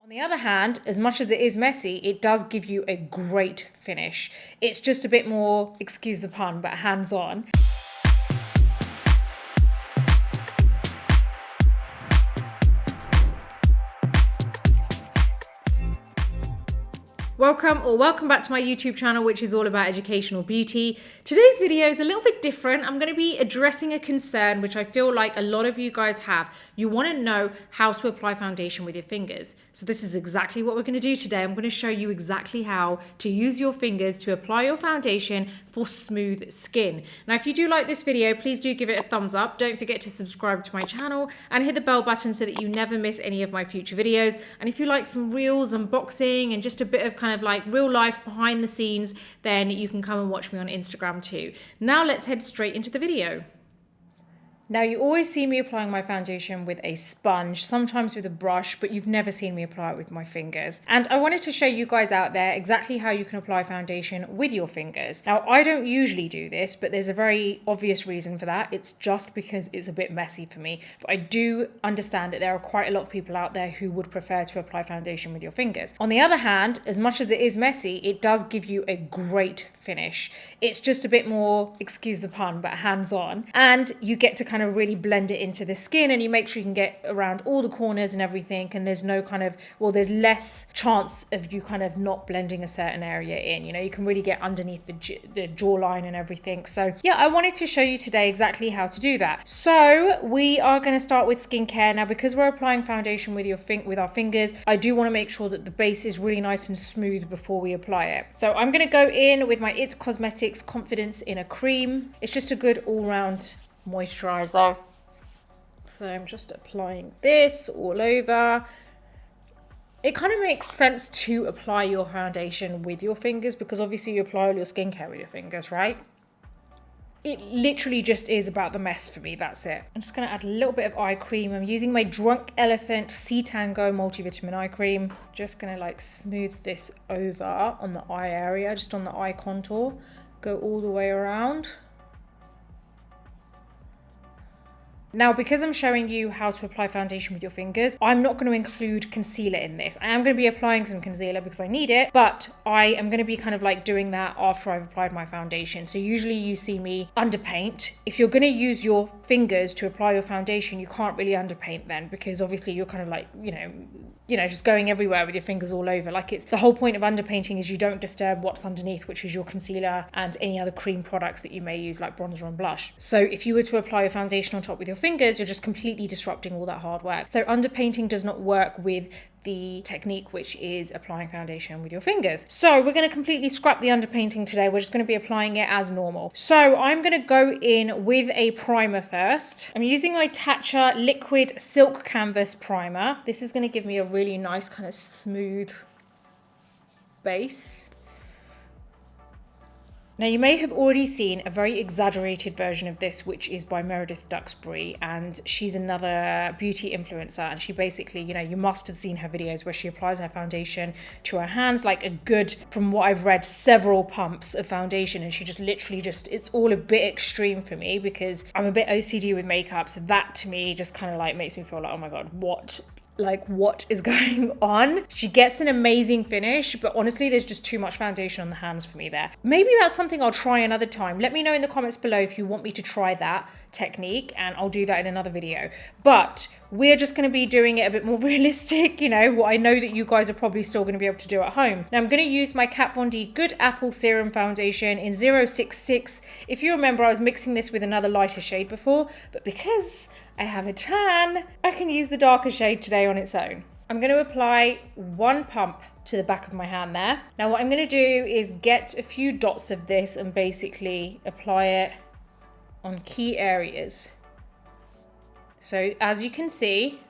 On the other hand, as much as it is messy, it does give you a great finish. It's just a bit more, excuse the pun, but hands-on. Welcome back to my YouTube channel, which is all about educational beauty. Today's video is a little bit different. I'm going to be addressing a concern which I feel like a lot of you guys have. You want to know how to apply foundation with your fingers. So this is exactly what we're going to do today. I'm going to show you exactly how to use your fingers to apply your foundation for smooth skin. Now, if you do like this video, please do give it a thumbs up. Don't forget to subscribe to my channel and hit the bell button so that you never miss any of my future videos. And if you like some reels, unboxing, and just a bit of kind of like real life behind the scenes, then you can come and watch me on Instagram too. Now let's head straight into the video. Now, you always see me applying my foundation with a sponge, sometimes with a brush, but you've never seen me apply it with my fingers. And I wanted to show you guys out there exactly how you can apply foundation with your fingers. Now, I don't usually do this, but there's a very obvious reason for that. It's just because it's a bit messy for me. But I do understand that there are quite a lot of people out there who would prefer to apply foundation with your fingers. On the other hand, as much as it is messy, it does give you a great finish. It's just a bit more, excuse the pun, but hands-on. And you get to kind of really blend it into the skin, and you make sure you can get around all the corners and everything, and there's no kind of, well, there's less chance of you kind of not blending a certain area in. You know, you can really get underneath the jawline and everything. So yeah, I wanted to show you today exactly how to do that. So we are going to start with skincare. Now, because we're applying foundation with our fingers, I do want to make sure that the base is really nice and smooth before we apply it. So I'm going to go in with my It Cosmetics Confidence in a Cream. It's just a good all-round moisturizer. So I'm just applying this all over. It kind of makes sense to apply your foundation with your fingers because obviously you apply all your skincare with your fingers, right? It literally just is about the mess for me, that's it. I'm just going to add a little bit of eye cream. I'm using my Drunk Elephant C Tango multivitamin eye cream. Just going to like smooth this over on the eye area, just on the eye contour. Go all the way around. Now, because I'm showing you how to apply foundation with your fingers, I'm not going to include concealer in this. I am going to be applying some concealer because I need it, but I am going to be kind of like doing that after I've applied my foundation. So usually you see me underpaint. If you're going to use your fingers to apply your foundation, you can't really underpaint then, because obviously you're kind of like, you know, just going everywhere with your fingers all over. Like, it's the whole point of underpainting is you don't disturb what's underneath, which is your concealer and any other cream products that you may use like bronzer and blush. So if you were to apply your foundation on top with your fingers, you're just completely disrupting all that hard work. So underpainting does not work with the technique, which is applying foundation with your fingers. So we're going to completely scrap the underpainting today. We're just going to be applying it as normal. So I'm going to go in with a primer first. I'm using my Tatcha Liquid Silk Canvas Primer. This is going to give me a really nice kind of smooth base. Now, you may have already seen a very exaggerated version of this, which is by Meredith Duxbury, and she's another beauty influencer, and she basically, you know, you must have seen her videos where she applies her foundation to her hands, like a good, from what I've read, several pumps of foundation, and she just literally it's all a bit extreme for me because I'm a bit OCD with makeup, so that to me just kind of like makes me feel like, oh my god, what is going on? She gets an amazing finish, but honestly, there's just too much foundation on the hands for me there. Maybe that's something I'll try another time. Let me know in the comments below if you want me to try that technique, and I'll do that in another video. But we're just going to be doing it a bit more realistic, you know, what I know that you guys are probably still going to be able to do at home. Now, I'm going to use my Kat Von D Good Apple Serum Foundation in 066. If you remember, I was mixing this with another lighter shade before, but because I have a tan, I can use the darker shade today on its own. I'm going to apply one pump to the back of my hand there. Now, what I'm going to do is get a few dots of this and basically apply it on key areas. So as you can see,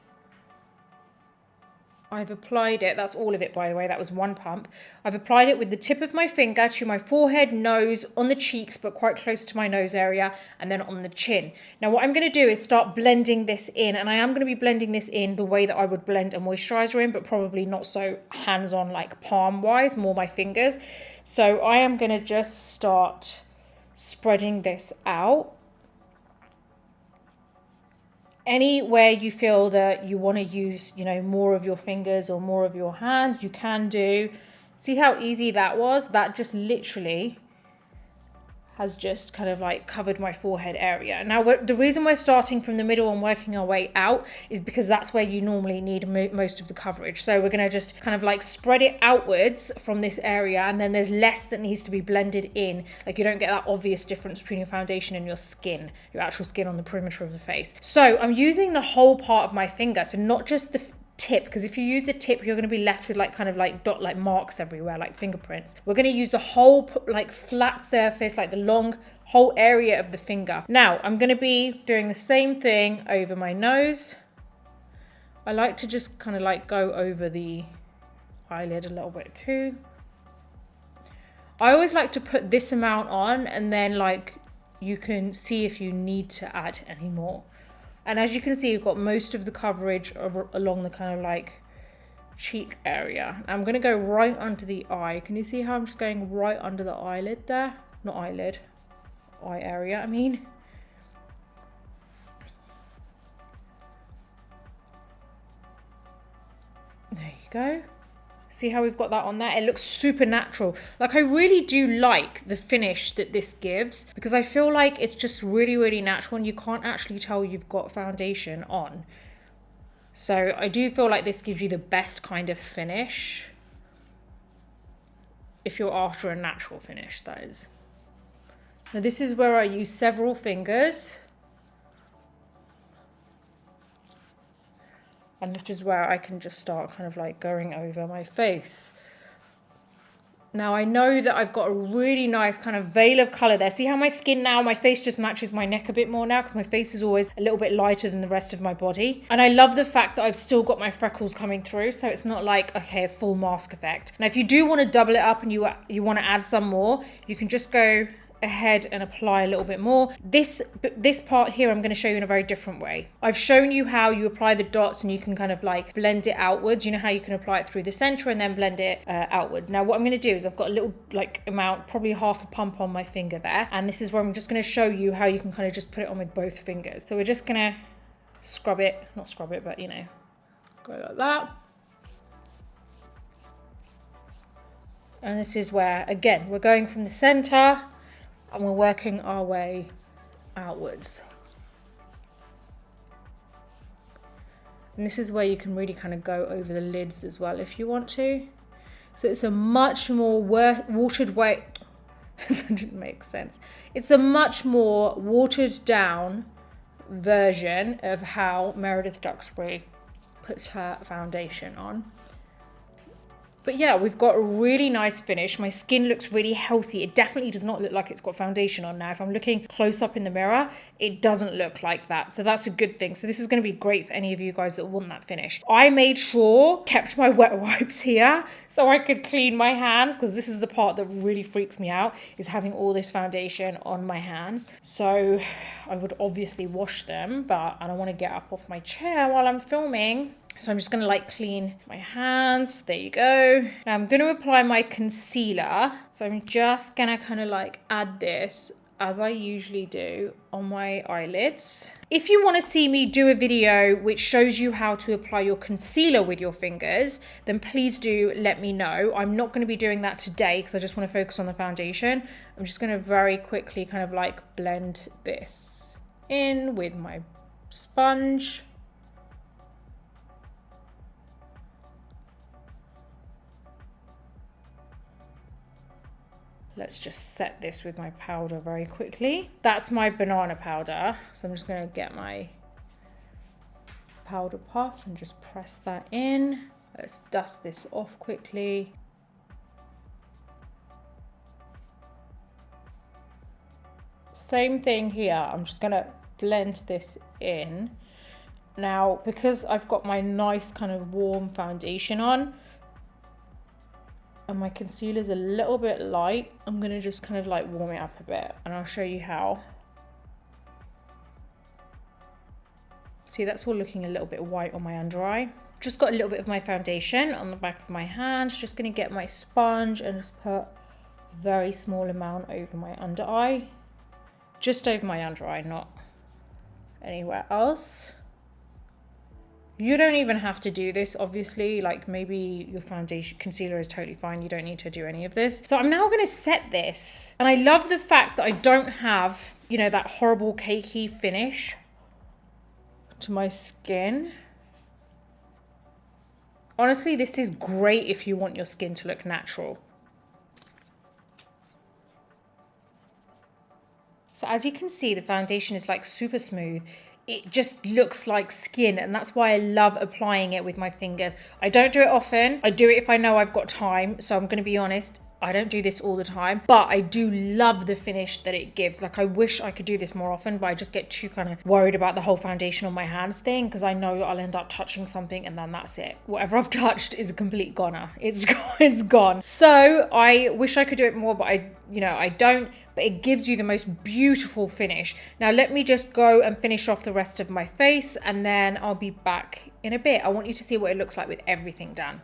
I've applied it, that's all of it by the way, that was one pump. I've applied it with the tip of my finger to my forehead, nose, on the cheeks, but quite close to my nose area, and then on the chin. Now what I'm going to do is start blending this in, and I am going to be blending this in the way that I would blend a moisturizer in, but probably not so hands-on like palm-wise, more my fingers. So I am going to just start spreading this out Anywhere you feel that you want to use, you know, more of your fingers or more of your hands, you can do. See how easy that was? That just literally has just kind of like covered my forehead area. Now, the reason we're starting from the middle and working our way out is because that's where you normally need most of the coverage. So we're going to just kind of like spread it outwards from this area, and then there's less that needs to be blended in. Like you don't get that obvious difference between your foundation and your skin, your actual skin on the perimeter of the face. So I'm using the whole part of my finger, so not just the tip, because if you use a tip you're going to be left with like kind of like dot like marks everywhere, like fingerprints. We're going to use the whole like flat surface, like the long whole area of the finger. Now I'm going to be doing the same thing over my nose. I like to just kind of like go over the eyelid a little bit too. I always like to put this amount on, and then like you can see if you need to add any more. And as you can see, you've got most of the coverage along the kind of like cheek area. I'm going to go right under the eye. Can you see how I'm just going right under the eyelid there? Not eyelid, eye area, I mean. There you go. See how we've got that on there? It looks super natural. Like I really do like the finish that this gives, because I feel like it's just really, really natural and you can't actually tell you've got foundation on. So I do feel like this gives you the best kind of finish. If you're after a natural finish, that is. Now this is where I use several fingers. And this is where I can just start kind of like going over my face. Now I know that I've got a really nice kind of veil of colour there. See how my skin now, my face just matches my neck a bit more now, because my face is always a little bit lighter than the rest of my body. And I love the fact that I've still got my freckles coming through, so it's not like, okay, a full mask effect. Now if you do want to double it up and you want to add some more, you can just go ahead and apply a little bit more. This part here I'm going to show you in a very different way. I've shown you how you apply the dots and you can kind of like blend it outwards. You know how you can apply it through the center and then blend it outwards. Now what I'm going to do is I've got a little like amount, probably half a pump on my finger there, and this is where I'm just going to show you how you can kind of just put it on with both fingers. So we're just going to scrub it, not scrub it, but you know, go like that. And this is where, again, we're going from the center and we're working our way outwards. And this is where you can really kind of go over the lids as well if you want to. So it's a much more watered way. That didn't make sense. It's a much more watered down version of how Meredith Duxbury puts her foundation on. But yeah, we've got a really nice finish. My skin looks really healthy. It definitely does not look like it's got foundation on now. If I'm looking close up in the mirror, it doesn't look like that. So that's a good thing. So this is going to be great for any of you guys that want that finish. I made sure, kept my wet wipes here so I could clean my hands, because this is the part that really freaks me out, is having all this foundation on my hands. So I would obviously wash them, but I don't want to get up off my chair while I'm filming. So I'm just going to like clean my hands. There you go. Now I'm going to apply my concealer. So I'm just going to kind of like add this, as I usually do, on my eyelids. If you want to see me do a video which shows you how to apply your concealer with your fingers, then please do let me know. I'm not going to be doing that today because I just want to focus on the foundation. I'm just going to very quickly kind of like blend this in with my sponge. Let's just set this with my powder very quickly. That's my banana powder. So I'm just going to get my powder puff and just press that in. Let's dust this off quickly. Same thing here. I'm just going to blend this in. Now, because I've got my nice kind of warm foundation on, and my concealer's a little bit light, I'm gonna just kind of like warm it up a bit, and I'll show you how. See, that's all looking a little bit white on my under eye. Just got a little bit of my foundation on the back of my hand. Just gonna get my sponge and just put a very small amount over my under eye. Just over my under eye, not anywhere else. You don't even have to do this, obviously. Like maybe your foundation concealer is totally fine. You don't need to do any of this. So I'm now going to set this. And I love the fact that I don't have, you know, that horrible cakey finish to my skin. Honestly, this is great if you want your skin to look natural. So as you can see, the foundation is like super smooth. It just looks like skin, and that's why I love applying it with my fingers. I don't do it often. I do it if I know I've got time. So I'm going to be honest, I don't do this all the time, but I do love the finish that it gives. Like I wish I could do this more often, but I just get too kind of worried about the whole foundation on my hands thing, because I know that I'll end up touching something and then that's it. Whatever I've touched is a complete goner. It's gone. So I wish I could do it more, but I don't, but it gives you the most beautiful finish. Now let me just go and finish off the rest of my face, and then I'll be back in a bit. I want you to see what it looks like with everything done.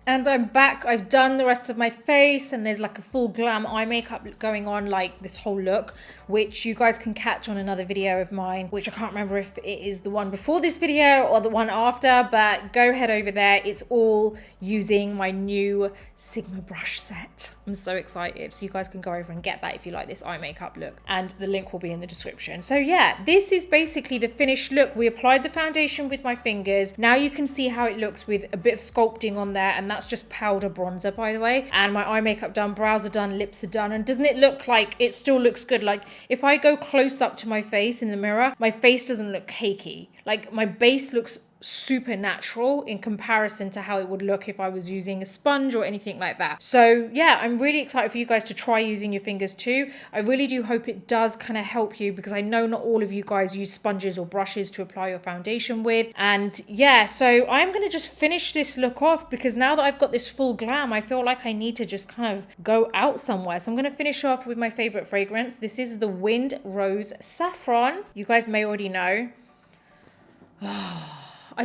And I'm back. I've done the rest of my face, and there's like a full glam eye makeup going on, like this whole look, which you guys can catch on another video of mine, which I can't remember if it is the one before this video or the one after, but go head over there. It's all using my new Sigma brush set. I'm so excited. So you guys can go over and get that if you like this eye makeup look, and the link will be in the description. So yeah, this is basically the finished look. We applied the foundation with my fingers. Now you can see how it looks with a bit of sculpting on there, and that's just powder bronzer, by the way. And my eye makeup done, brows are done, lips are done. And doesn't it look like it still looks good? Like if I go close up to my face in the mirror, my face doesn't look cakey. Like my base looks super natural in comparison to how it would look if I was using a sponge or anything like that. So yeah, I'm really excited for you guys to try using your fingers too. I really do hope it does kind of help you, because I know not all of you guys use sponges or brushes to apply your foundation with. And yeah, so I'm going to just finish this look off, because now that I've got this full glam, I feel like I need to just kind of go out somewhere. So I'm going to finish off with my favorite fragrance. This is the Wind Rose Saffron. You guys may already know. I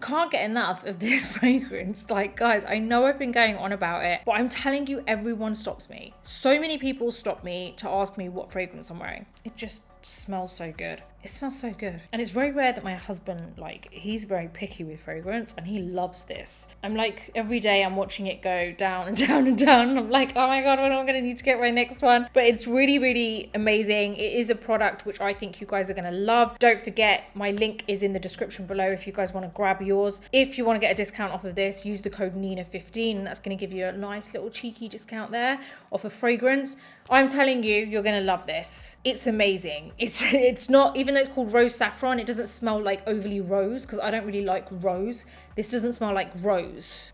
can't get enough of this fragrance. Like, guys, I know I've been going on about it, but I'm telling you, everyone stops me. So many people stop me to ask me what fragrance I'm wearing. It just smells so good. It smells so good. And it's very rare that my husband, like, he's very picky with fragrance and he loves this. I'm like, every day I'm watching it go down and down and down. And I'm like, oh my God, when am I going to need to get my next one? But it's really, really amazing. It is a product which I think you guys are going to love. Don't forget, my link is in the description below if you guys want to grab yours. If you want to get a discount off of this, use the code Nina15, and that's going to give you a nice little cheeky discount there off a fragrance. I'm telling you, you're going to love this. It's amazing. It's not, even though it's called Rose Saffron, it doesn't smell like overly rose, because I don't really like rose. This doesn't smell like rose.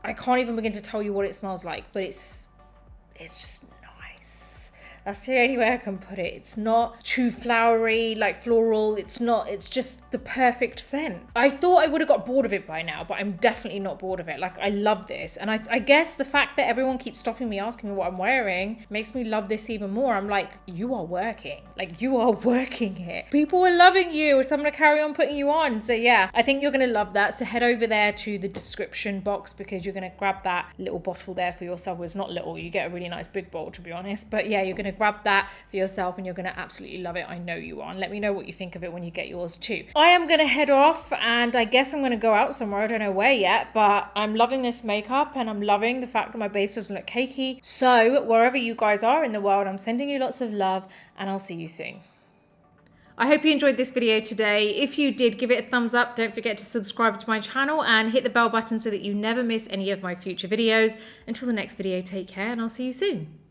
I can't even begin to tell you what it smells like, but it's just nice. That's the only way I can put it. It's not too flowery, like floral. It's just the perfect scent. I thought I would have got bored of it by now, but I'm definitely not bored of it. Like, I love this. And I guess the fact that everyone keeps stopping me, asking me what I'm wearing, makes me love this even more. I'm like, you are working. Like, you are working here. People are loving you, so I'm gonna carry on putting you on. So yeah, I think you're gonna love that. So head over there to the description box, because you're gonna grab that little bottle there for yourself. Well, it's not little, you get a really nice big bottle, to be honest. But yeah, you're gonna grab that for yourself and you're gonna absolutely love it. I know you are. And let me know what you think of it when you get yours too. I am gonna head off, and I guess I'm gonna go out somewhere. I don't know where yet, but I'm loving this makeup and I'm loving the fact that my base doesn't look cakey. So wherever you guys are in the world, I'm sending you lots of love, and I'll see you soon. I hope you enjoyed this video today. If you did, give it a thumbs up. Don't forget to subscribe to my channel and hit the bell button so that you never miss any of my future videos. Until the next video, take care, and I'll see you soon.